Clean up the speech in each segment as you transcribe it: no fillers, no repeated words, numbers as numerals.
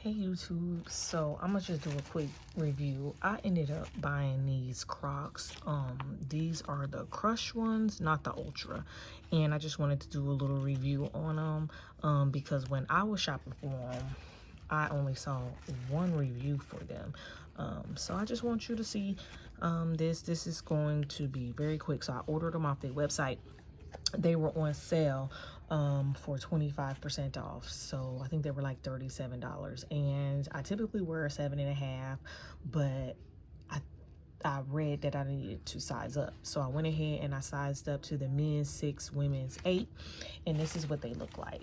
Hey YouTube, so I'm gonna just do a quick review. I ended up buying these Crocs. These are the Crush ones, not the Ultra, and I just wanted to do a little review on them because when I was shopping for them, I only saw one review for them. So I just want you to see this. This is going to be very quick. So I ordered them off their website. They were on sale for 25% off, so I think they were like $37, and I typically wear a 7.5, but I read that I needed to size up, so I went ahead and I sized up to the men's 6, women's 8, and this is what they look like.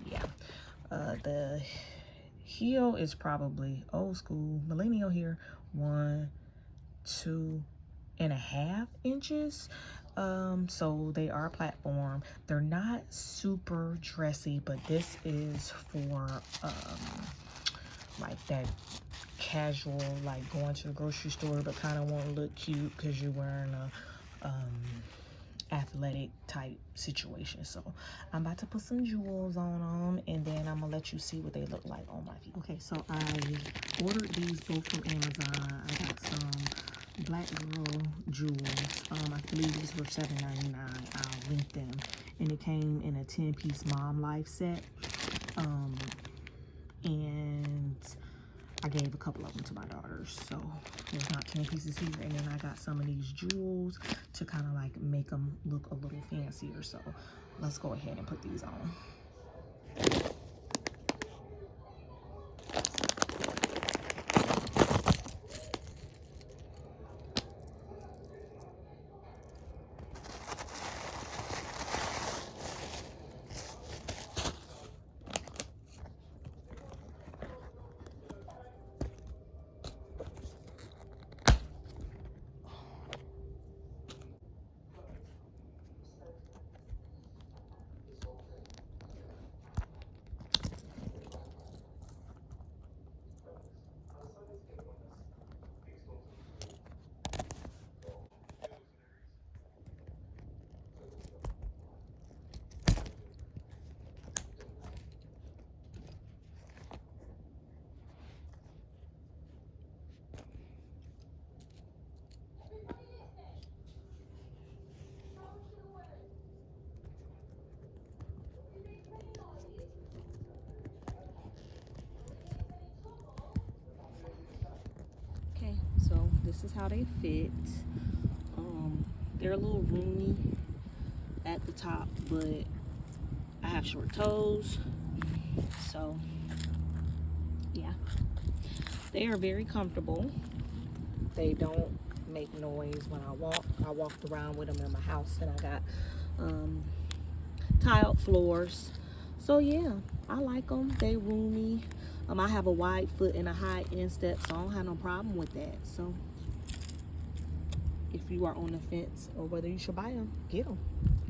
Yeah, the heel is probably old school millennial here, 1, 2.5 inches. So they are platform. They're not super dressy, but this is for like that casual, like going to the grocery store but kind of want to look cute because you're wearing a athletic type situation. So I'm about to put some jewels on them, and then I'm gonna let you see what they look like on my feet. Okay, so I ordered these both from Amazon. I got some black girl jewels. I believe these were $7.99. I'll link them, and it came in a 10-piece mom life set. And I gave a couple of them to my daughters, so there's not 10 pieces here. And then I got some of these jewels to kind of like make them look a little fancier. So let's go ahead and put these on. Okay, so this is how they fit. They're a little roomy at the top, but I have short toes, so yeah, they are very comfortable. They don't make noise when I walk. I walked around with them in my house, and I got tiled floors. So yeah, I like them. They roomy. I have a wide foot and a high instep, so I don't have no problem with that. So if you are on the fence or whether you should buy them, get them.